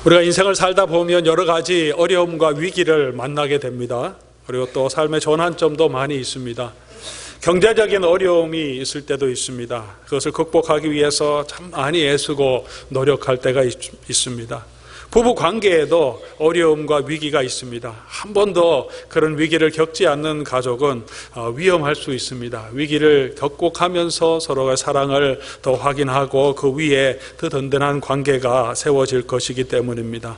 우리가 인생을 살다 보면 여러 가지 어려움과 위기를 만나게 됩니다. 그리고 또 삶의 전환점도 많이 있습니다. 경제적인 어려움이 있을 때도 있습니다. 그것을 극복하기 위해서 참 많이 애쓰고 노력할 때가 있습니다. 부부 관계에도 어려움과 위기가 있습니다. 한 번도 그런 위기를 겪지 않는 가족은 위험할 수 있습니다. 위기를 극복하면서 서로의 사랑을 더 확인하고 그 위에 더 든든한 관계가 세워질 것이기 때문입니다.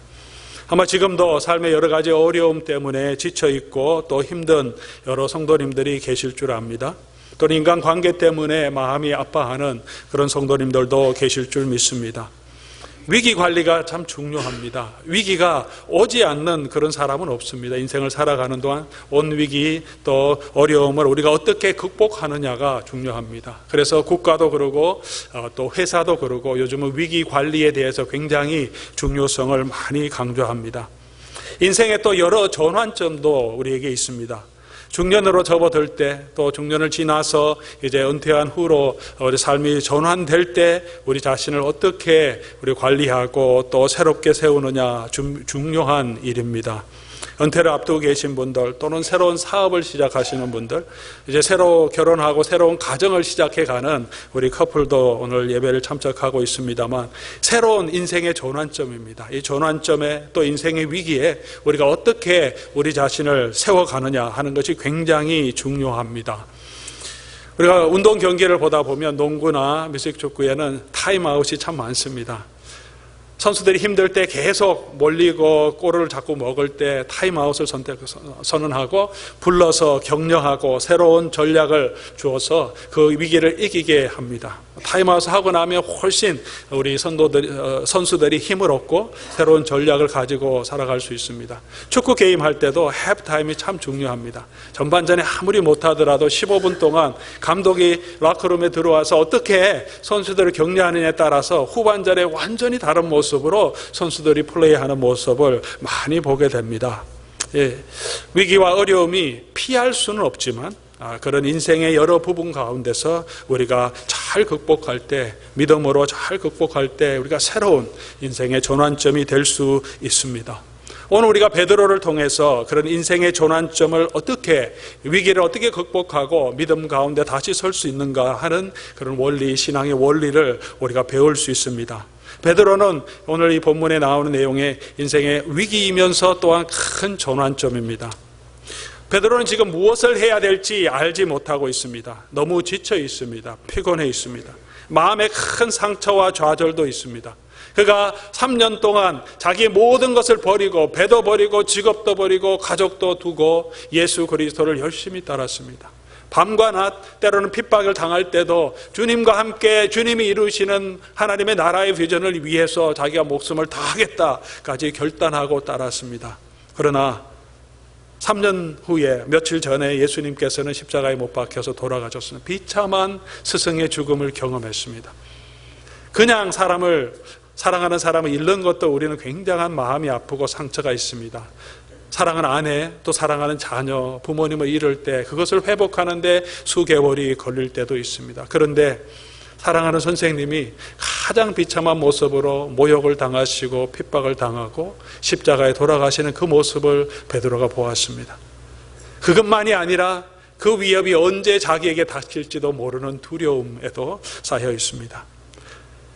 아마 지금도 삶의 여러 가지 어려움 때문에 지쳐있고 또 힘든 여러 성도님들이 계실 줄 압니다. 또는 인간관계 때문에 마음이 아파하는 그런 성도님들도 계실 줄 믿습니다. 위기 관리가 참 중요합니다. 위기가 오지 않는 그런 사람은 없습니다. 인생을 살아가는 동안 온 위기 또 어려움을 우리가 어떻게 극복하느냐가 중요합니다. 그래서 국가도 그러고 또 회사도 그러고 요즘은 위기 관리에 대해서 굉장히 중요성을 많이 강조합니다. 인생에 또 여러 전환점도 우리에게 있습니다. 중년으로 접어들 때, 또 중년을 지나서 이제 은퇴한 후로 우리 삶이 전환될 때 우리 자신을 어떻게 우리 관리하고 또 새롭게 세우느냐 중요한 일입니다. 은퇴를 앞두고 계신 분들 또는 새로운 사업을 시작하시는 분들, 이제 새로 결혼하고 새로운 가정을 시작해가는 우리 커플도 오늘 예배를 참석하고 있습니다만 새로운 인생의 전환점입니다. 이 전환점에 또 인생의 위기에 우리가 어떻게 우리 자신을 세워가느냐 하는 것이 굉장히 중요합니다. 우리가 운동 경기를 보다 보면 농구나 뮤직축구에는 타임아웃이 참 많습니다. 선수들이 힘들 때 계속 몰리고 골을 자꾸 먹을 때 타임아웃을 선언하고 불러서 격려하고 새로운 전략을 주어서 그 위기를 이기게 합니다. 타임아웃을 하고 나면 훨씬 우리 선수들이 힘을 얻고 새로운 전략을 가지고 살아갈 수 있습니다. 축구 게임 할 때도 해프타임이 참 중요합니다. 전반전에 아무리 못하더라도 15분 동안 감독이 라커룸에 들어와서 어떻게 선수들을 격려하느냐에 따라서 후반전에 완전히 다른 모습으로 선수들이 플레이하는 모습을 많이 보게 됩니다. 위기와 어려움이 피할 수는 없지만 그런 인생의 여러 부분 가운데서 우리가 잘 극복할 때, 믿음으로 잘 극복할 때 우리가 새로운 인생의 전환점이 될 수 있습니다. 오늘 우리가 베드로를 통해서 그런 인생의 전환점을 어떻게, 위기를 어떻게 극복하고 믿음 가운데 다시 설 수 있는가 하는 그런 원리, 신앙의 원리를 우리가 배울 수 있습니다. 베드로는 오늘 이 본문에 나오는 내용의 인생의 위기이면서 또한 큰 전환점입니다. 베드로는 지금 무엇을 해야 될지 알지 못하고 있습니다. 너무 지쳐 있습니다. 피곤해 있습니다. 마음에 큰 상처와 좌절도 있습니다. 그가 3년 동안 자기의 모든 것을 버리고 배도 버리고 직업도 버리고 가족도 두고 예수 그리스도를 열심히 따랐습니다. 밤과 낮, 때로는 핍박을 당할 때도 주님과 함께 주님이 이루시는 하나님의 나라의 비전을 위해서 자기가 목숨을 다하겠다까지 결단하고 따랐습니다. 그러나 3년 후에 며칠 전에 예수님께서는 십자가에 못 박혀서 돌아가셨습니다. 비참한 스승의 죽음을 경험했습니다. 그냥 사랑하는 사람을 잃는 것도 우리는 굉장한 마음이 아프고 상처가 있습니다. 사랑하는 아내, 또 사랑하는 자녀, 부모님을 잃을 때 그것을 회복하는데 수개월이 걸릴 때도 있습니다. 그런데 사랑하는 선생님이 가장 비참한 모습으로 모욕을 당하시고 핍박을 당하고 십자가에 돌아가시는 그 모습을 베드로가 보았습니다. 그것만이 아니라 그 위협이 언제 자기에게 닥칠지도 모르는 두려움에도 쌓여 있습니다.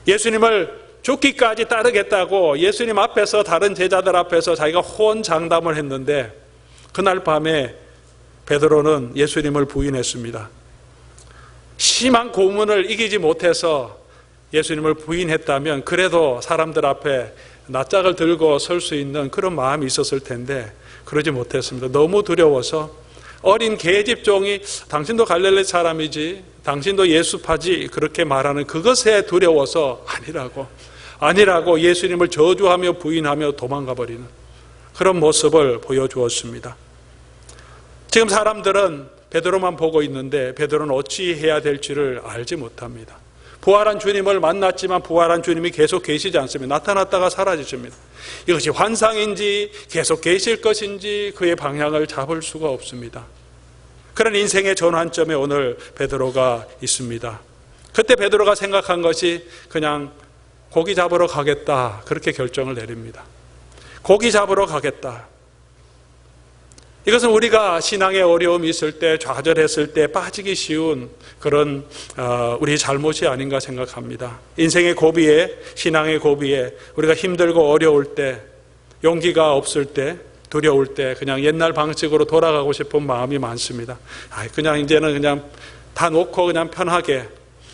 예수님을 죽기까지 따르겠다고 예수님 앞에서 다른 제자들 앞에서 자기가 호언장담을 했는데 그날 밤에 베드로는 예수님을 부인했습니다. 심한 고문을 이기지 못해서 예수님을 부인했다면 그래도 사람들 앞에 낯짝을 들고 설 수 있는 그런 마음이 있었을 텐데 그러지 못했습니다. 너무 두려워서 어린 계집종이 당신도 갈릴리 사람이지, 당신도 예수파지 그렇게 말하는 그것에 두려워서 아니라고 예수님을 저주하며 부인하며 도망가 버리는 그런 모습을 보여주었습니다. 지금 사람들은 베드로만 보고 있는데 베드로는 어찌 해야 될지를 알지 못합니다. 부활한 주님을 만났지만 부활한 주님이 계속 계시지 않습니다. 나타났다가 사라지십니다. 이것이 환상인지 계속 계실 것인지 그의 방향을 잡을 수가 없습니다. 그런 인생의 전환점에 오늘 베드로가 있습니다. 그때 베드로가 생각한 것이 그냥 고기 잡으러 가겠다 그렇게 결정을 내립니다. 고기 잡으러 가겠다. 이것은 우리가 신앙의 어려움이 있을 때, 좌절했을 때 빠지기 쉬운 그런 우리 잘못이 아닌가 생각합니다. 인생의 고비에, 신앙의 고비에 우리가 힘들고 어려울 때, 용기가 없을 때, 두려울 때 그냥 옛날 방식으로 돌아가고 싶은 마음이 많습니다. 그냥 이제는 그냥 다 놓고 그냥 편하게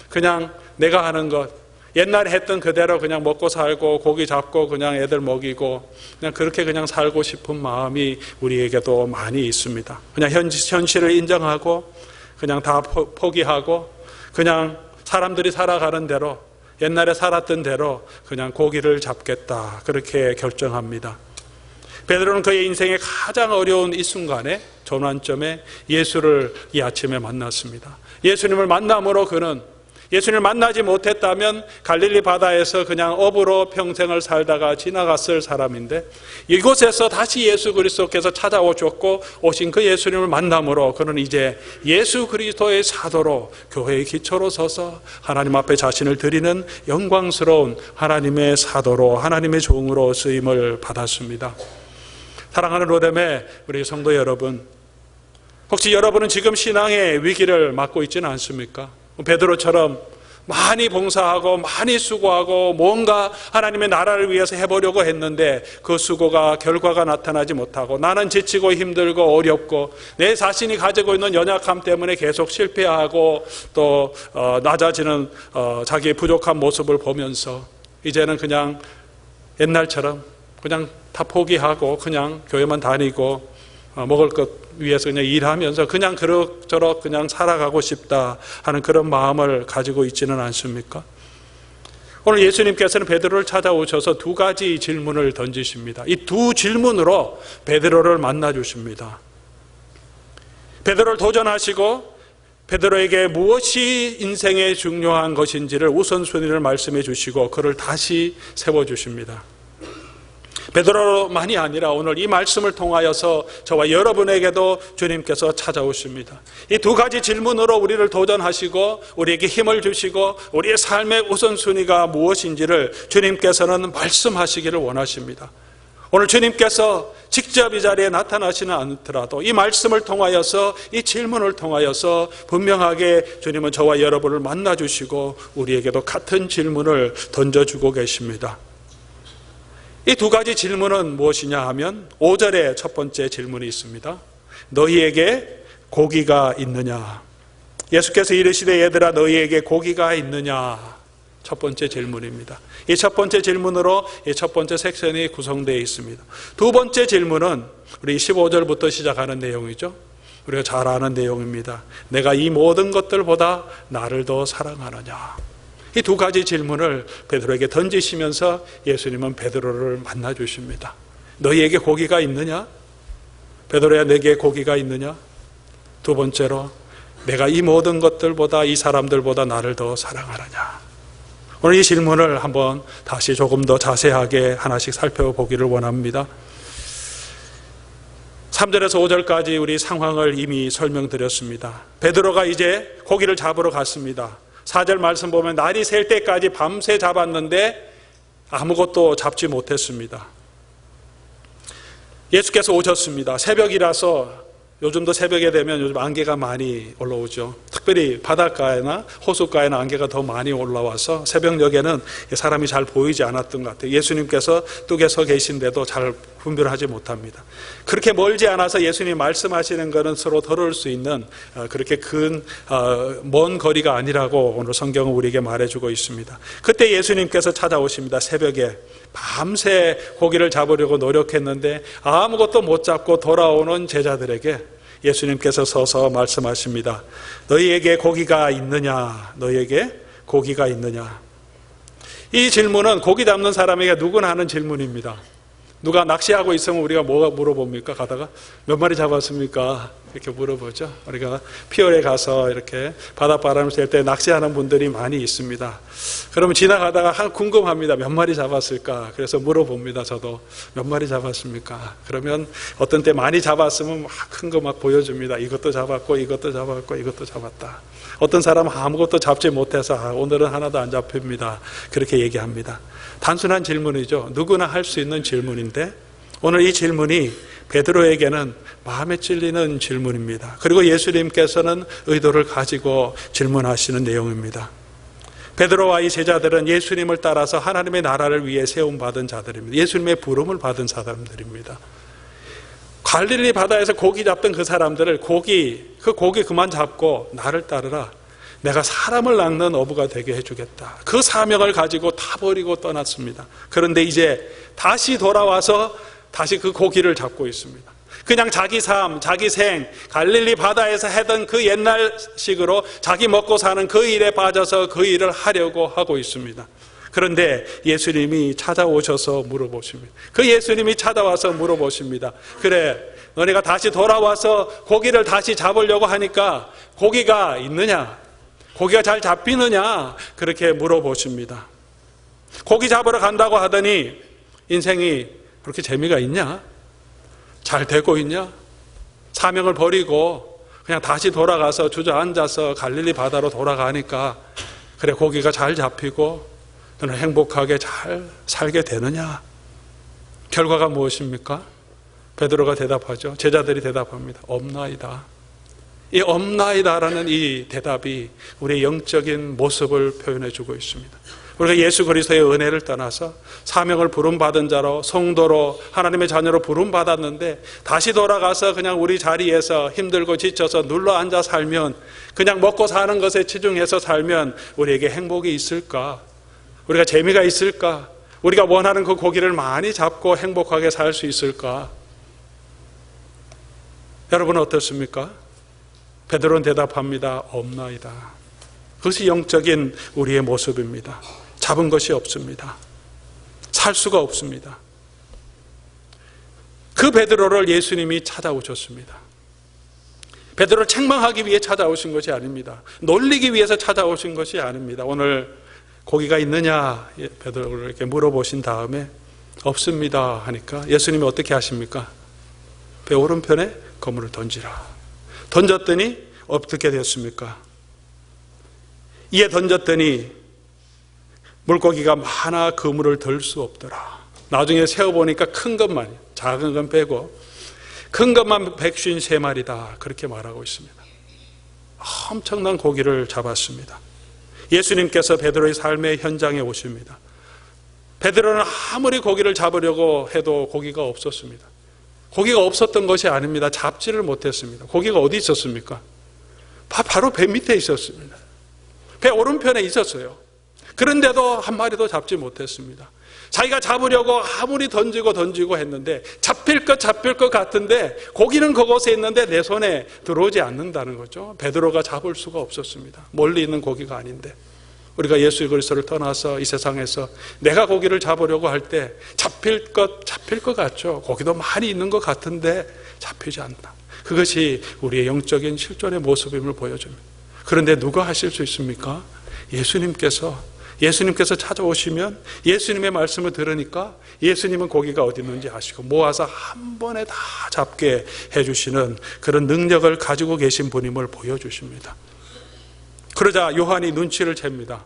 그냥 내가 하는 것, 옛날에 했던 그대로 그냥 먹고 살고 고기 잡고 그냥 애들 먹이고 그냥 그렇게 그냥 살고 싶은 마음이 우리에게도 많이 있습니다. 그냥 현실을 인정하고 그냥 다 포기하고 그냥 사람들이 살아가는 대로, 옛날에 살았던 대로 그냥 고기를 잡겠다, 그렇게 결정합니다. 베드로는 그의 인생의 가장 어려운 이 순간에, 전환점에 예수를 이 아침에 만났습니다. 예수님을 만남으로 그는, 예수님을 만나지 못했다면 갈릴리 바다에서 그냥 어부로 평생을 살다가 지나갔을 사람인데, 이곳에서 다시 예수 그리스도께서 찾아오셨고 오신 그 예수님을 만남으로 그는 이제 예수 그리스도의 사도로, 교회의 기초로 서서 하나님 앞에 자신을 드리는 영광스러운 하나님의 사도로, 하나님의 종으로 쓰임을 받았습니다. 사랑하는 로뎀의 우리 성도 여러분, 혹시 여러분은 지금 신앙의 위기를 맞고 있지는 않습니까? 베드로처럼 많이 봉사하고 많이 수고하고 뭔가 하나님의 나라를 위해서 해보려고 했는데 그 수고가 결과가 나타나지 못하고 나는 지치고 힘들고 어렵고 내 자신이 가지고 있는 연약함 때문에 계속 실패하고 또 낮아지는 자기의 부족한 모습을 보면서 이제는 그냥 옛날처럼 그냥 다 포기하고 그냥 교회만 다니고 먹을 것 위해서 그냥 일하면서 그냥 그럭저럭 그냥 살아가고 싶다 하는 그런 마음을 가지고 있지는 않습니까? 오늘 예수님께서는 베드로를 찾아오셔서 두 가지 질문을 던지십니다. 이 두 질문으로 베드로를 만나 주십니다. 베드로를 도전하시고 베드로에게 무엇이 인생에 중요한 것인지를 우선순위를 말씀해 주시고 그를 다시 세워 주십니다. 베드로만이 아니라 오늘 이 말씀을 통하여서 저와 여러분에게도 주님께서 찾아오십니다. 이 두 가지 질문으로 우리를 도전하시고 우리에게 힘을 주시고 우리의 삶의 우선순위가 무엇인지를 주님께서는 말씀하시기를 원하십니다. 오늘 주님께서 직접 이 자리에 나타나시는 않더라도 이 말씀을 통하여서, 이 질문을 통하여서 분명하게 주님은 저와 여러분을 만나주시고 우리에게도 같은 질문을 던져주고 계십니다. 이 두 가지 질문은 무엇이냐 하면 5절에 첫 번째 질문이 있습니다. 너희에게 고기가 있느냐? 예수께서 이르시되 얘들아 너희에게 고기가 있느냐? 첫 번째 질문입니다. 이 첫 번째 질문으로 이 첫 번째 섹션이 구성되어 있습니다. 두 번째 질문은 우리 15절부터 시작하는 내용이죠. 우리가 잘 아는 내용입니다. 내가 이 모든 것들보다 나를 더 사랑하느냐? 이 두 가지 질문을 베드로에게 던지시면서 예수님은 베드로를 만나 주십니다. 너희에게 고기가 있느냐? 베드로야, 내게 고기가 있느냐? 두 번째로 내가 이 모든 것들보다, 이 사람들보다 나를 더 사랑하느냐? 오늘 이 질문을 한번 다시 조금 더 자세하게 하나씩 살펴보기를 원합니다. 3절에서 5절까지 우리 상황을 이미 설명드렸습니다. 베드로가 이제 고기를 잡으러 갔습니다. 4절 말씀 보면 날이 셀 때까지 밤새 잡았는데 아무것도 잡지 못했습니다. 예수께서 오셨습니다. 새벽이라서, 요즘도 새벽에 되면 요즘 안개가 많이 올라오죠. 특별히 바닷가에나 호숫가에는 안개가 더 많이 올라와서 새벽녘에는 사람이 잘 보이지 않았던 것 같아요. 예수님께서 뚝에 서 계신데도 잘 분별하지 못합니다. 그렇게 멀지 않아서 예수님이 말씀하시는 것은 서로 들을 수 있는 그렇게 먼 거리가 아니라고 오늘 성경은 우리에게 말해주고 있습니다. 그때 예수님께서 찾아오십니다. 새벽에 밤새 고기를 잡으려고 노력했는데 아무것도 못 잡고 돌아오는 제자들에게 예수님께서 서서 말씀하십니다. 너희에게 고기가 있느냐? 너희에게 고기가 있느냐? 이 질문은 고기 잡는 사람에게 누구나 하는 질문입니다. 누가 낚시하고 있으면 우리가 뭐가 물어봅니까? 가다가 몇 마리 잡았습니까? 이렇게 물어보죠. 우리가 피어에 가서 이렇게 바닷바람을 쐴 때 낚시하는 분들이 많이 있습니다. 그러면 지나가다가 궁금합니다. 몇 마리 잡았을까? 그래서 물어봅니다. 저도 몇 마리 잡았습니까? 그러면 어떤 때 많이 잡았으면 큰 거 막 보여줍니다. 이것도 잡았고 이것도 잡았고 이것도 잡았다. 어떤 사람은 아무것도 잡지 못해서 오늘은 하나도 안 잡힙니다. 그렇게 얘기합니다. 단순한 질문이죠. 누구나 할 수 있는 질문인데 오늘 이 질문이 베드로에게는 마음에 찔리는 질문입니다. 그리고 예수님께서는 의도를 가지고 질문하시는 내용입니다. 베드로와 이 제자들은 예수님을 따라서 하나님의 나라를 위해 세움받은 자들입니다. 예수님의 부름을 받은 사람들입니다. 갈릴리 바다에서 고기 잡던 그 사람들을 고기 그만 잡고 나를 따르라. 내가 사람을 낚는 어부가 되게 해주겠다. 그 사명을 가지고 다 버리고 떠났습니다. 그런데 이제 다시 돌아와서 다시 그 고기를 잡고 있습니다. 그냥 자기 삶, 자기 생, 갈릴리 바다에서 하던 그 옛날식으로 자기 먹고 사는 그 일에 빠져서 그 일을 하려고 하고 있습니다. 그런데 예수님이 찾아오셔서 물어보십니다. 그 예수님이 찾아와서 물어보십니다. 그래, 너네가 다시 돌아와서 고기를 다시 잡으려고 하니까 고기가 있느냐? 고기가 잘 잡히느냐? 그렇게 물어보십니다. 고기 잡으러 간다고 하더니 인생이 그렇게 재미가 있냐? 잘 되고 있냐? 사명을 버리고 그냥 다시 돌아가서 주저앉아서 갈릴리 바다로 돌아가니까 그래, 고기가 잘 잡히고 너는 행복하게 잘 살게 되느냐? 결과가 무엇입니까? 베드로가 대답하죠. 제자들이 대답합니다. 없나이다. 이 없나이다라는 이 대답이 우리의 영적인 모습을 표현해 주고 있습니다. 우리가 예수 그리스도의 은혜를 떠나서 사명을 부름받은 자로, 성도로, 하나님의 자녀로 부름받았는데 다시 돌아가서 그냥 우리 자리에서 힘들고 지쳐서 눌러앉아 살면, 그냥 먹고 사는 것에 치중해서 살면 우리에게 행복이 있을까? 우리가 재미가 있을까? 우리가 원하는 그 고기를 많이 잡고 행복하게 살 수 있을까? 여러분은 어떻습니까? 베드로는 대답합니다. 없나이다. 그것이 영적인 우리의 모습입니다. 잡은 것이 없습니다. 살 수가 없습니다. 그 베드로를 예수님이 찾아오셨습니다. 베드로를 책망하기 위해 찾아오신 것이 아닙니다. 놀리기 위해서 찾아오신 것이 아닙니다. 오늘 고기가 있느냐 베드로를 이렇게 물어보신 다음에 없습니다 하니까 예수님이 어떻게 하십니까? 배 오른편에 그물을 던지라. 던졌더니 어떻게 되었습니까? 이에 던졌더니 물고기가 많아 그물을 들 수 없더라. 나중에 세어보니까 큰 것만, 작은 건 빼고 큰 것만 153마리다 그렇게 말하고 있습니다. 엄청난 고기를 잡았습니다. 예수님께서 베드로의 삶의 현장에 오십니다. 베드로는 아무리 고기를 잡으려고 해도 고기가 없었습니다. 고기가 없었던 것이 아닙니다. 잡지를 못했습니다. 고기가 어디 있었습니까? 바로 배 밑에 있었습니다. 배 오른편에 있었어요. 그런데도 한 마리도 잡지 못했습니다. 자기가 잡으려고 아무리 던지고 했는데 잡힐 것 같은데 고기는 그곳에 있는데 내 손에 들어오지 않는다는 거죠. 베드로가 잡을 수가 없었습니다. 멀리 있는 고기가 아닌데. 우리가 예수 그리스도를 떠나서 이 세상에서 내가 고기를 잡으려고 할 때 잡힐 것 같죠. 고기도 많이 있는 것 같은데 잡히지 않는다. 그것이 우리의 영적인 실존의 모습임을 보여줍니다. 그런데 누가 하실 수 있습니까? 예수님께서 찾아오시면 예수님의 말씀을 들으니까 예수님은 고기가 어디 있는지 아시고 모아서 한 번에 다 잡게 해주시는 그런 능력을 가지고 계신 분임을 보여주십니다. 그러자 요한이 눈치를 챕니다.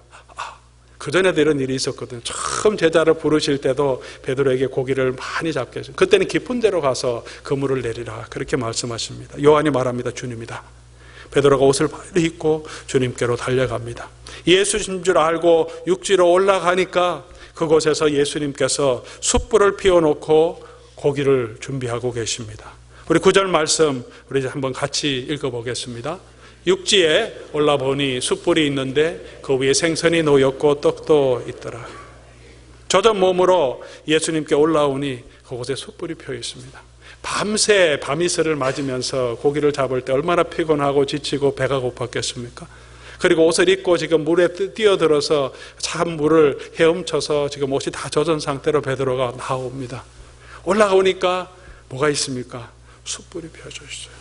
그전에도 이런 일이 있었거든요. 처음 제자를 부르실 때도 베드로에게 고기를 많이 잡게 해주세요. 그때는 깊은 데로 가서 그물을 내리라 그렇게 말씀하십니다. 요한이 말합니다. 주님이다. 베드로가 옷을 빨리 입고 주님께로 달려갑니다. 예수신 줄 알고 육지로 올라가니까 그곳에서 예수님께서 숯불을 피워놓고 고기를 준비하고 계십니다. 우리 9절 말씀 우리 이제 한번 같이 읽어보겠습니다. 육지에 올라보니 숯불이 있는데 그 위에 생선이 놓였고 떡도 있더라. 젖은 몸으로 예수님께 올라오니 그곳에 숯불이 펴 있습니다. 밤새 밤이슬을 맞으면서 고기를 잡을 때 얼마나 피곤하고 지치고 배가 고팠겠습니까? 그리고 옷을 입고 지금 물에 뛰어들어서 차가운 물을 헤엄쳐서 지금 옷이 다 젖은 상태로 베드로가 나옵니다. 올라오니까 뭐가 있습니까? 숯불이 펴져 있어요.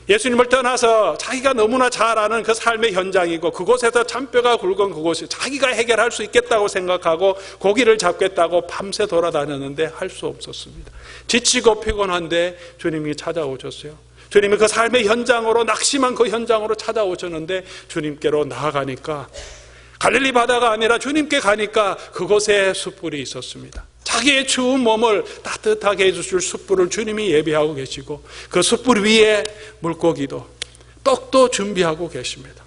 예수님을 떠나서 자기가 너무나 잘 아는 그 삶의 현장이고 그곳에서 잔뼈가 굵은 그곳이 자기가 해결할 수 있겠다고 생각하고 고기를 잡겠다고 밤새 돌아다녔는데 할 수 없었습니다. 지치고 피곤한데 주님이 찾아오셨어요. 주님이 그 삶의 현장으로 낙심한 그 현장으로 찾아오셨는데 주님께로 나아가니까 갈릴리 바다가 아니라 주님께 가니까 그곳에 숯불이 있었습니다. 자기의 추운 몸을 따뜻하게 해줄 숯불을 주님이 예비하고 계시고 그 숯불 위에 물고기도 떡도 준비하고 계십니다.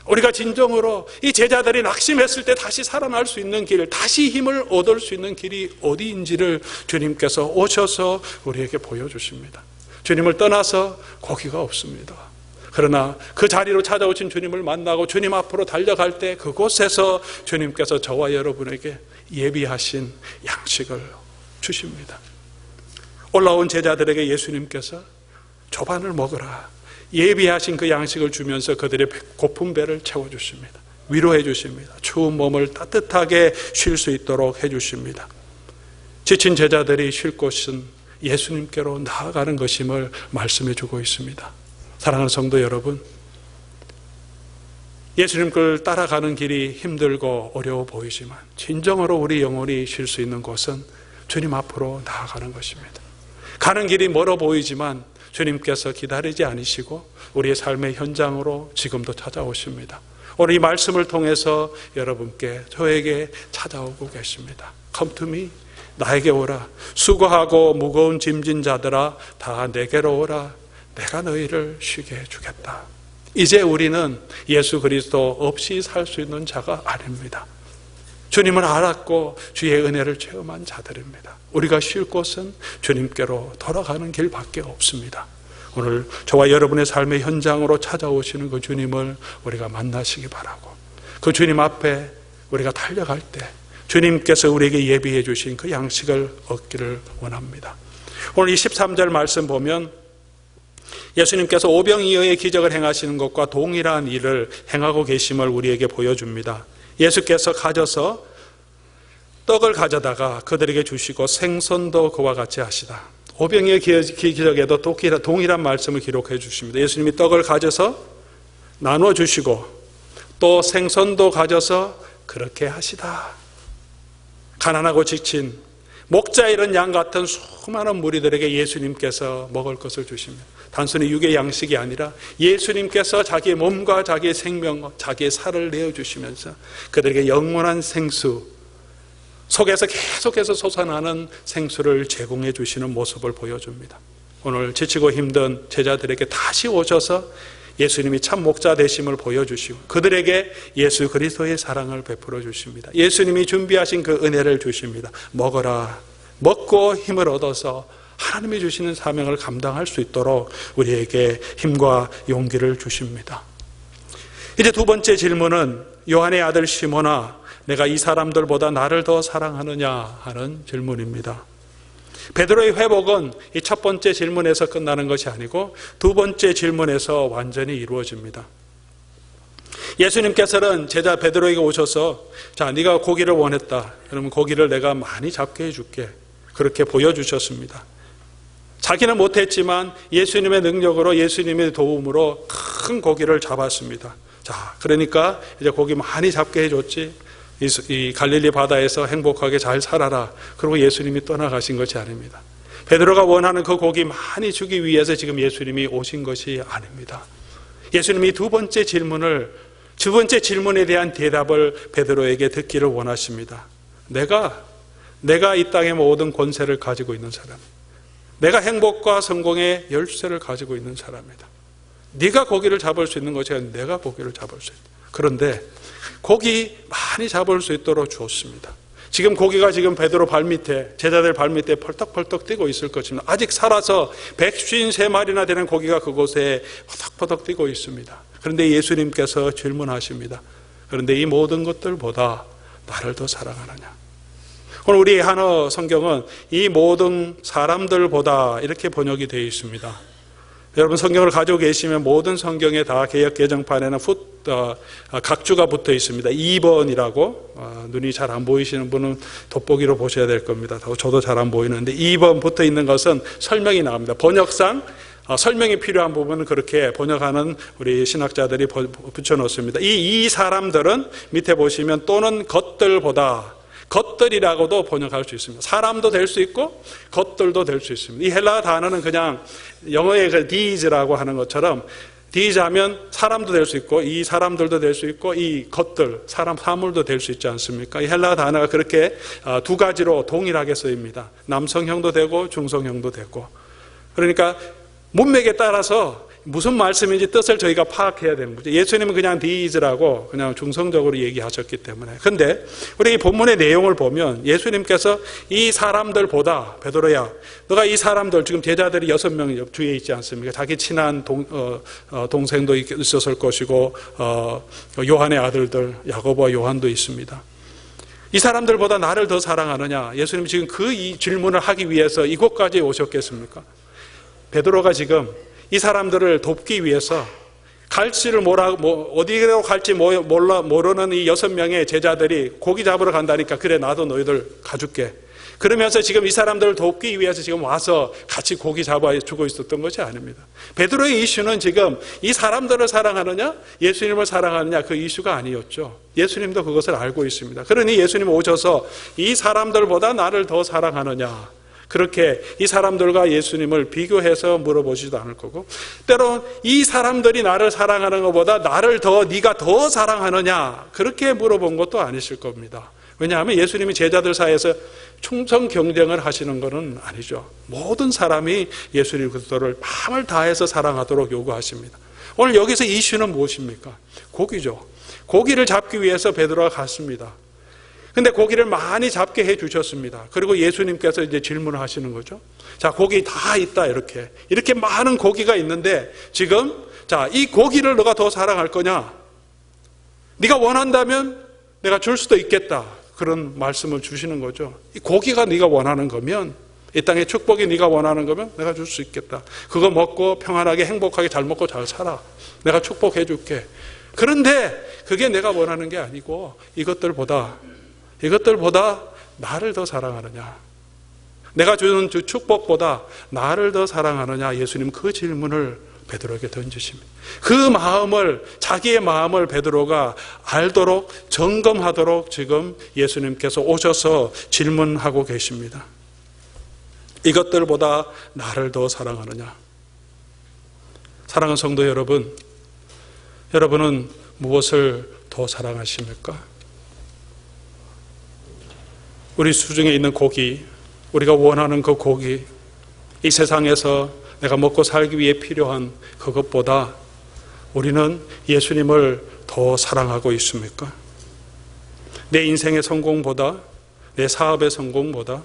우리가 진정으로 이 제자들이 낙심했을 때 다시 살아날 수 있는 길, 다시 힘을 얻을 수 있는 길이 어디인지를 주님께서 오셔서 우리에게 보여주십니다. 주님을 떠나서 고기가 없습니다. 그러나 그 자리로 찾아오신 주님을 만나고 주님 앞으로 달려갈 때 그곳에서 주님께서 저와 여러분에게 예비하신 양식을 주십니다. 올라온 제자들에게 예수님께서 조반을 먹으라 예비하신 그 양식을 주면서 그들의 고픈 배를 채워주십니다. 위로해 주십니다. 추운 몸을 따뜻하게 쉴 수 있도록 해주십니다. 지친 제자들이 쉴 곳은 예수님께로 나아가는 것임을 말씀해 주고 있습니다. 사랑하는 성도 여러분, 예수님을 따라가는 길이 힘들고 어려워 보이지만 진정으로 우리 영혼이 쉴 수 있는 곳은 주님 앞으로 나아가는 것입니다. 가는 길이 멀어 보이지만 주님께서 기다리지 않으시고 우리의 삶의 현장으로 지금도 찾아오십니다. 오늘 이 말씀을 통해서 여러분께 저에게 찾아오고 계십니다. Come to me, 나에게 오라. 수고하고 무거운 짐진 자들아 다 내게로 오라. 내가 너희를 쉬게 해주겠다. 이제 우리는 예수 그리스도 없이 살 수 있는 자가 아닙니다. 주님을 알았고 주의 은혜를 체험한 자들입니다. 우리가 쉴 곳은 주님께로 돌아가는 길밖에 없습니다. 오늘 저와 여러분의 삶의 현장으로 찾아오시는 그 주님을 우리가 만나시기 바라고, 그 주님 앞에 우리가 달려갈 때 주님께서 우리에게 예비해 주신 그 양식을 얻기를 원합니다. 오늘 23절 말씀 보면 예수님께서 오병이어의 기적을 행하시는 것과 동일한 일을 행하고 계심을 우리에게 보여줍니다. 예수께서 가져서 떡을 가져다가 그들에게 주시고 생선도 그와 같이 하시다. 오병이어 기적에도 동일한 말씀을 기록해 주십니다. 예수님이 떡을 가져서 나눠 주시고 또 생선도 가져서 그렇게 하시다. 가난하고 지친 목자 잃은 양 같은 수많은 무리들에게 예수님께서 먹을 것을 주십니다. 단순히 육의 양식이 아니라 예수님께서 자기의 몸과 자기의 생명, 자기의 살을 내어주시면서 그들에게 영원한 생수, 속에서 계속해서 솟아나는 생수를 제공해 주시는 모습을 보여줍니다. 오늘 지치고 힘든 제자들에게 다시 오셔서 예수님이 참 목자 되심을 보여주시고 그들에게 예수 그리스도의 사랑을 베풀어 주십니다. 예수님이 준비하신 그 은혜를 주십니다. 먹어라. 먹고 힘을 얻어서 하나님이 주시는 사명을 감당할 수 있도록 우리에게 힘과 용기를 주십니다. 이제 두 번째 질문은 요한의 아들 시몬아, 내가 이 사람들보다 나를 더 사랑하느냐 하는 질문입니다. 베드로의 회복은 이 첫 번째 질문에서 끝나는 것이 아니고 두 번째 질문에서 완전히 이루어집니다. 예수님께서는 제자 베드로에게 오셔서 자, 네가 고기를 원했다. 그러면 고기를 내가 많이 잡게 해줄게. 그렇게 보여주셨습니다. 자기는 못했지만 예수님의 능력으로 예수님의 도움으로 큰 고기를 잡았습니다. 자, 그러니까 이제 고기 많이 잡게 해줬지. 이 갈릴리 바다에서 행복하게 잘 살아라. 그리고 예수님이 떠나가신 것이 아닙니다. 베드로가 원하는 그 고기 많이 주기 위해서 지금 예수님이 오신 것이 아닙니다. 예수님이 두 번째 질문에 대한 대답을 베드로에게 듣기를 원하십니다. 내가 이 땅의 모든 권세를 가지고 있는 사람, 내가 행복과 성공의 열쇠를 가지고 있는 사람이다. 네가 고기를 잡을 수 있는 것이 아니라 내가 고기를 잡을 수 있다. 그런데 고기 많이 잡을 수 있도록 주었습니다. 지금 고기가 지금 베드로 발밑에, 제자들 발밑에 펄떡펄떡 뛰고 있을 것입니다. 아직 살아서 153마리나 되는 고기가 그곳에 퍼덕퍼덕 뛰고 있습니다. 그런데 예수님께서 질문하십니다. 그런데 이 모든 것들보다 나를 더 사랑하느냐? 오늘 우리 한어 성경은 이 모든 사람들보다 이렇게 번역이 되어 있습니다. 여러분 성경을 가지고 계시면 모든 성경에 다 개역 개정판에는 각주가 붙어 있습니다. 2번이라고 눈이 잘 안 보이시는 분은 돋보기로 보셔야 될 겁니다. 저도 잘 안 보이는데 2번 붙어 있는 것은 설명이 나옵니다. 번역상 설명이 필요한 부분은 그렇게 번역하는 우리 신학자들이 붙여놓습니다. 이 사람들은 밑에 보시면 또는 것들보다, 것들이라고도 번역할 수 있습니다. 사람도 될 수 있고 것들도 될 수 있습니다. 이 헬라 단어는 그냥 영어의 그 these라고 하는 것처럼 디자면 사람도 될 수 있고 이 사람들도 될 수 있고 이 것들, 사람, 사물도 될 수 있지 않습니까? 이 헬라 단어가 그렇게 두 가지로 동일하게 쓰입니다. 남성형도 되고 중성형도 되고. 그러니까 문맥에 따라서 무슨 말씀인지 뜻을 저희가 파악해야 되는 거죠. 예수님은 그냥 디즈라고 그냥 중성적으로 얘기하셨기 때문에. 근데 우리 이 본문의 내용을 보면 예수님께서 이 사람들보다, 베드로야, 너가 이 사람들, 지금 제자들이 6명 옆주위에 있지 않습니까? 자기 친한 동생도 있었을 것이고 요한의 아들들 야고보와 요한도 있습니다. 이 사람들보다 나를 더 사랑하느냐? 예수님 지금 이 질문을 하기 위해서 이곳까지 오셨겠습니까? 베드로가 지금 이 사람들을 돕기 위해서 갈지를 어디로 갈지 모르는 이 6명의 제자들이 고기 잡으러 간다니까 그래 나도 너희들 가줄게. 그러면서 지금 이 사람들을 돕기 위해서 지금 와서 같이 고기 잡아주고 있었던 것이 아닙니다. 베드로의 이슈는 지금 이 사람들을 사랑하느냐 예수님을 사랑하느냐 그 이슈가 아니었죠. 예수님도 그것을 알고 있습니다. 그러니 예수님 오셔서 이 사람들보다 나를 더 사랑하느냐, 그렇게 이 사람들과 예수님을 비교해서 물어보지도 않을 거고, 때론 이 사람들이 나를 사랑하는 것보다 나를 네가 더 사랑하느냐 그렇게 물어본 것도 아니실 겁니다. 왜냐하면 예수님이 제자들 사이에서 충성 경쟁을 하시는 것은 아니죠. 모든 사람이 예수님 그리스도를 마음을 다해서 사랑하도록 요구하십니다. 오늘 여기서 이슈는 무엇입니까? 고기죠. 고기를 잡기 위해서 베드로가 갔습니다. 근데 고기를 많이 잡게 해 주셨습니다. 그리고 예수님께서 이제 질문을 하시는 거죠. 자, 고기 다 있다, 이렇게 많은 고기가 있는데 지금 자, 이 고기를 너가 더 사랑할 거냐? 네가 원한다면 내가 줄 수도 있겠다. 그런 말씀을 주시는 거죠. 이 고기가 네가 원하는 거면, 이 땅의 축복이 네가 원하는 거면 내가 줄 수 있겠다. 그거 먹고 평안하게 행복하게 잘 먹고 잘 살아. 내가 축복해 줄게. 그런데 그게 내가 원하는 게 아니고 이것들보다 나를 더 사랑하느냐, 내가 주는 축복보다 나를 더 사랑하느냐, 예수님 그 질문을 베드로에게 던지십니다. 그 마음을, 자기의 마음을 베드로가 알도록, 점검하도록 지금 예수님께서 오셔서 질문하고 계십니다. 이것들보다 나를 더 사랑하느냐. 사랑하는 성도 여러분, 여러분은 무엇을 더 사랑하십니까? 우리 수중에 있는 고기, 우리가 원하는 그 고기, 이 세상에서 내가 먹고 살기 위해 필요한 그것보다 우리는 예수님을 더 사랑하고 있습니까? 내 인생의 성공보다, 내 사업의 성공보다,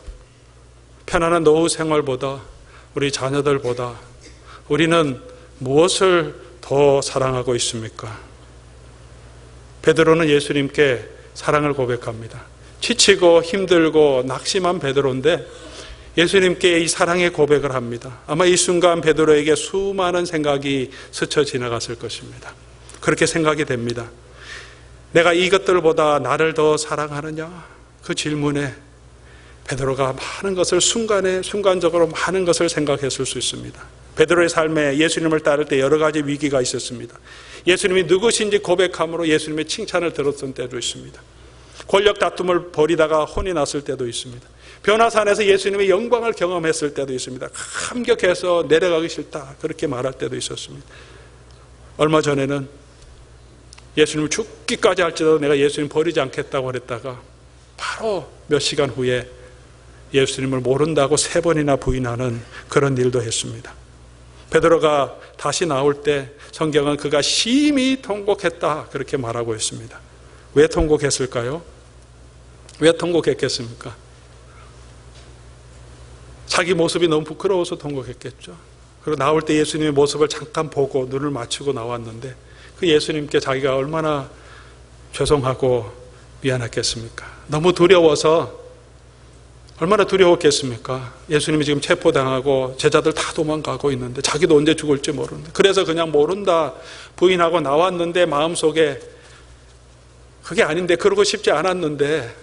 편안한 노후 생활보다, 우리 자녀들보다 우리는 무엇을 더 사랑하고 있습니까? 베드로는 예수님께 사랑을 고백합니다. 지치고 힘들고 낙심한 베드로인데 예수님께 이 사랑의 고백을 합니다. 아마 이 순간 베드로에게 수많은 생각이 스쳐 지나갔을 것입니다. 그렇게 생각이 됩니다. 내가 이것들보다 나를 더 사랑하느냐? 그 질문에 베드로가 많은 것을 순간적으로 많은 것을 생각했을 수 있습니다. 베드로의 삶에 예수님을 따를 때 여러 가지 위기가 있었습니다. 예수님이 누구신지 고백함으로 예수님의 칭찬을 들었던 때도 있습니다. 권력 다툼을 벌이다가 혼이 났을 때도 있습니다. 변화산에서 예수님의 영광을 경험했을 때도 있습니다. 감격해서 내려가기 싫다 그렇게 말할 때도 있었습니다. 얼마 전에는 예수님을 죽기까지 할지라도 내가 예수님 버리지 않겠다고 그랬다가 바로 몇 시간 후에 예수님을 모른다고 3번이나 부인하는 그런 일도 했습니다. 베드로가 다시 나올 때 성경은 그가 심히 통곡했다 그렇게 말하고 있습니다. 왜 통곡했을까요? 왜 통곡했겠습니까? 자기 모습이 너무 부끄러워서 통곡했겠죠. 그리고 나올 때 예수님의 모습을 잠깐 보고 눈을 맞추고 나왔는데 그 예수님께 자기가 얼마나 죄송하고 미안했겠습니까? 너무 두려워서 얼마나 두려웠겠습니까? 예수님이 지금 체포당하고 제자들 다 도망가고 있는데 자기도 언제 죽을지 모르는데, 그래서 그냥 모른다 부인하고 나왔는데 마음속에 그게 아닌데, 그러고 싶지 않았는데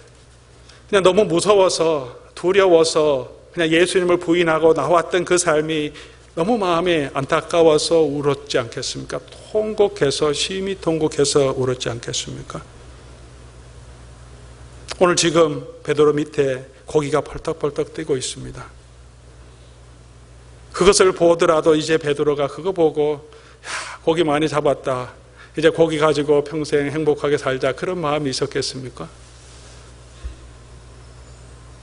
그냥 너무 무서워서 두려워서 그냥 예수님을 부인하고 나왔던 그 삶이 너무 마음이 안타까워서 울었지 않겠습니까? 통곡해서, 심히 통곡해서 울었지 않겠습니까? 오늘 지금 베드로 밑에 고기가 펄떡펄떡 뛰고 있습니다. 그것을 보더라도 이제 베드로가 그거 보고 야, 고기 많이 잡았다. 이제 고기 가지고 평생 행복하게 살자. 그런 마음이 있었겠습니까?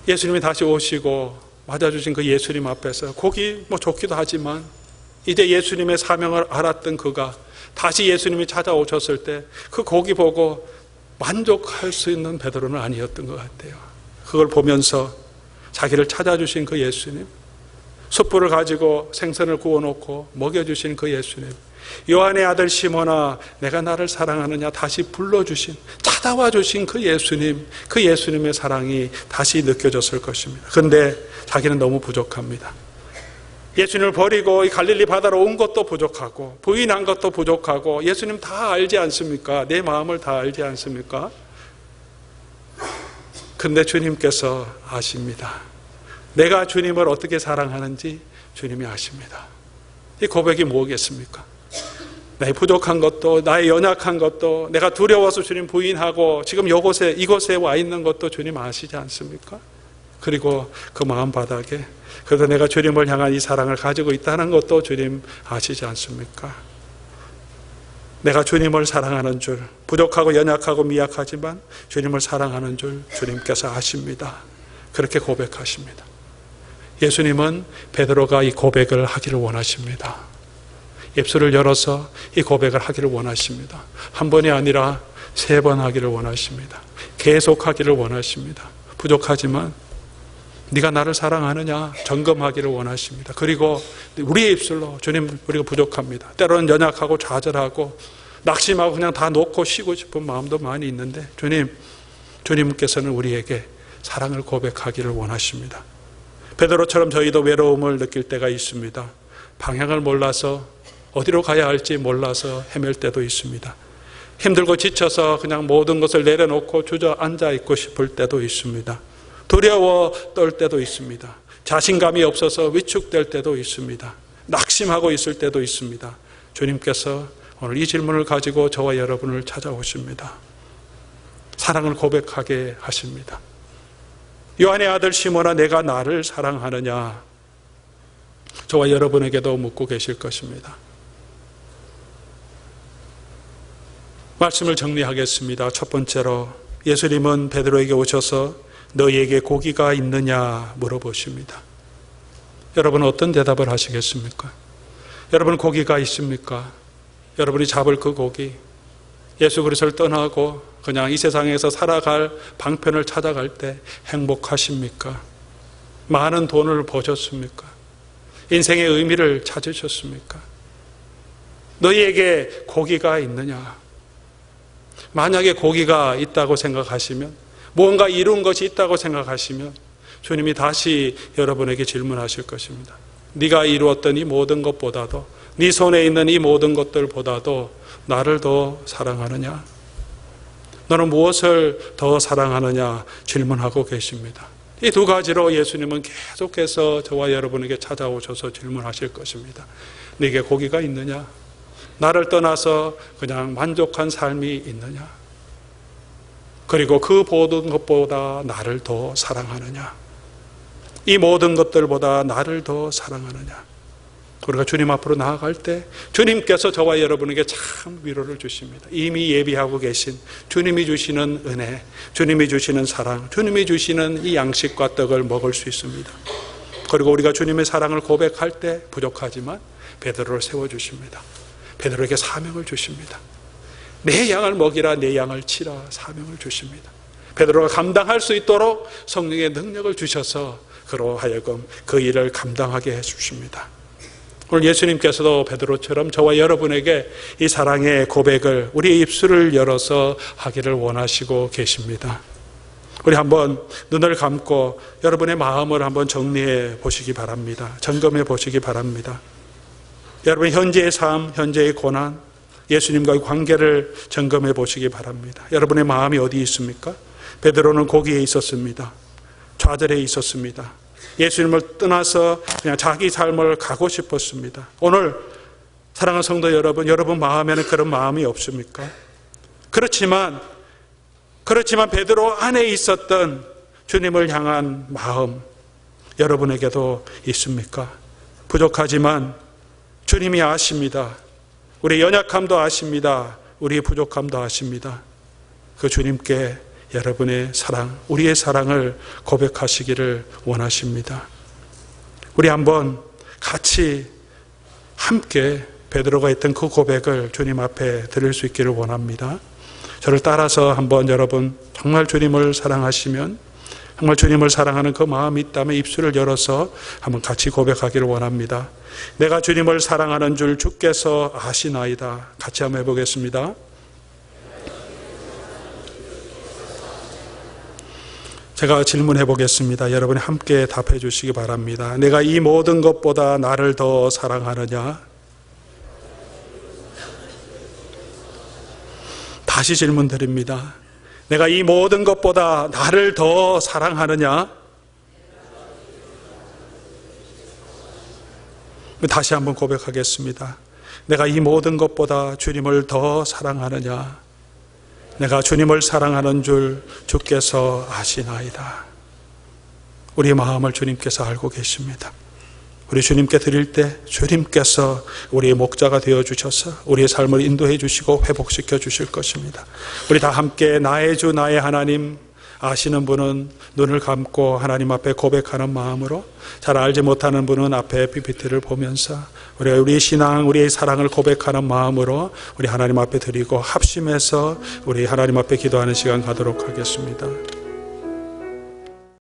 예수님이 다시 오시고 맞아주신 그 예수님 앞에서 고기 좋기도 하지만 이제 예수님의 사명을 알았던 그가 다시 예수님이 찾아오셨을 때 그 고기 보고 만족할 수 있는 베드로는 아니었던 것 같아요. 그걸 보면서 자기를 찾아주신 그 예수님, 숯불을 가지고 생선을 구워놓고 먹여주신 그 예수님, 요한의 아들 시몬아 내가 나를 사랑하느냐 다시 불러주신, 찾아와 주신 그 예수님, 그 예수님의 사랑이 다시 느껴졌을 것입니다. 그런데 자기는 너무 부족합니다. 예수님을 버리고 이 갈릴리 바다로 온 것도 부족하고 부인한 것도 부족하고 예수님 다 알지 않습니까? 내 마음을 다 알지 않습니까? 근데 주님께서 아십니다. 내가 주님을 어떻게 사랑하는지 주님이 아십니다. 이 고백이 뭐겠습니까? 나의 부족한 것도 나의 연약한 것도 내가 두려워서 주님 부인하고 지금 이곳에 와 있는 것도 주님 아시지 않습니까? 그리고 그 마음바닥에 그래도 내가 주님을 향한 이 사랑을 가지고 있다는 것도 주님 아시지 않습니까? 내가 주님을 사랑하는 줄, 부족하고 연약하고 미약하지만 주님을 사랑하는 줄 주님께서 아십니다. 그렇게 고백하십니다. 예수님은 베드로가 이 고백을 하기를 원하십니다. 입술을 열어서 이 고백을 하기를 원하십니다. 한 번이 아니라 3번 하기를 원하십니다. 계속 하기를 원하십니다. 부족하지만 네가 나를 사랑하느냐 점검하기를 원하십니다. 그리고 우리의 입술로 주님 우리가 부족합니다. 때로는 연약하고 좌절하고 낙심하고 그냥 다 놓고 쉬고 싶은 마음도 많이 있는데 주님께서는 우리에게 사랑을 고백하기를 원하십니다. 베드로처럼 저희도 외로움을 느낄 때가 있습니다. 방향을 몰라서 어디로 가야 할지 몰라서 헤맬 때도 있습니다. 힘들고 지쳐서 그냥 모든 것을 내려놓고 주저앉아 있고 싶을 때도 있습니다. 두려워 떨 때도 있습니다. 자신감이 없어서 위축될 때도 있습니다. 낙심하고 있을 때도 있습니다. 주님께서 오늘 이 질문을 가지고 저와 여러분을 찾아오십니다. 사랑을 고백하게 하십니다. 요한의 아들 시몬아 내가 나를 사랑하느냐? 저와 여러분에게도 묻고 계실 것입니다. 말씀을 정리하겠습니다. 첫 번째로 예수님은 베드로에게 오셔서 너희에게 고기가 있느냐 물어보십니다. 여러분 어떤 대답을 하시겠습니까? 여러분 고기가 있습니까? 여러분이 잡을 그 고기, 예수 그리스도를 떠나고 그냥 이 세상에서 살아갈 방편을 찾아갈 때 행복하십니까? 많은 돈을 버셨습니까? 인생의 의미를 찾으셨습니까? 너희에게 고기가 있느냐? 만약에 고기가 있다고 생각하시면, 무언가 이룬 것이 있다고 생각하시면 주님이 다시 여러분에게 질문하실 것입니다. 네가 이루었던 이 모든 것보다도, 네 손에 있는 이 모든 것들보다도 나를 더 사랑하느냐? 너는 무엇을 더 사랑하느냐? 질문하고 계십니다. 이 두 가지로 예수님은 계속해서 저와 여러분에게 찾아오셔서 질문하실 것입니다. 네게 고기가 있느냐? 나를 떠나서 그냥 만족한 삶이 있느냐? 그리고 그 모든 것보다 나를 더 사랑하느냐? 이 모든 것들보다 나를 더 사랑하느냐? 우리가 주님 앞으로 나아갈 때 주님께서 저와 여러분에게 참 위로를 주십니다. 이미 예비하고 계신 주님이 주시는 은혜, 주님이 주시는 사랑, 주님이 주시는 이 양식과 떡을 먹을 수 있습니다. 그리고 우리가 주님의 사랑을 고백할 때 부족하지만 베드로를 세워주십니다. 베드로에게 사명을 주십니다. 내 양을 먹이라, 내 양을 치라 사명을 주십니다. 베드로가 감당할 수 있도록 성령의 능력을 주셔서 그로 하여금 그 일을 감당하게 해주십니다. 오늘 예수님께서도 베드로처럼 저와 여러분에게 이 사랑의 고백을 우리의 입술을 열어서 하기를 원하시고 계십니다. 우리 한번 눈을 감고 여러분의 마음을 한번 정리해 보시기 바랍니다. 점검해 보시기 바랍니다. 여러분 현재의 삶, 현재의 고난, 예수님과의 관계를 점검해 보시기 바랍니다. 여러분의 마음이 어디 있습니까? 베드로는 거기에 있었습니다. 좌절해 있었습니다. 예수님을 떠나서 그냥 자기 삶을 가고 싶었습니다. 오늘 사랑하는 성도 여러분, 여러분 마음에는 그런 마음이 없습니까? 그렇지만 베드로 안에 있었던 주님을 향한 마음 여러분에게도 있습니까? 부족하지만 주님이 아십니다. 우리 연약함도 아십니다. 우리의 부족함도 아십니다. 그 주님께 여러분의 사랑, 우리의 사랑을 고백하시기를 원하십니다. 우리 한번 같이 함께 베드로가 했던 그 고백을 주님 앞에 드릴 수 있기를 원합니다. 저를 따라서 한번 여러분 정말 주님을 사랑하시면, 정말 주님을 사랑하는 그 마음이 있다면 입술을 열어서 한번 같이 고백하기를 원합니다. 내가 주님을 사랑하는 줄 주께서 아시나이다. 같이 한번 해보겠습니다. 제가 질문해 보겠습니다. 여러분이 함께 답해 주시기 바랍니다. 내가 이 모든 것보다 나를 더 사랑하느냐? 다시 질문 드립니다. 내가 이 모든 것보다 나를 더 사랑하느냐? 다시 한번 고백하겠습니다. 내가 이 모든 것보다 주님을 더 사랑하느냐? 내가 주님을 사랑하는 줄 주께서 아시나이다. 우리의 마음을 주님께서 알고 계십니다. 우리 주님께 드릴 때 주님께서 우리의 목자가 되어주셔서 우리의 삶을 인도해 주시고 회복시켜 주실 것입니다. 우리 다 함께 나의 주 나의 하나님, 아시는 분은 눈을 감고 하나님 앞에 고백하는 마음으로, 잘 알지 못하는 분은 앞에 PPT를 보면서 우리의 신앙, 우리의 사랑을 고백하는 마음으로 우리 하나님 앞에 드리고 합심해서 우리 하나님 앞에 기도하는 시간 가도록 하겠습니다.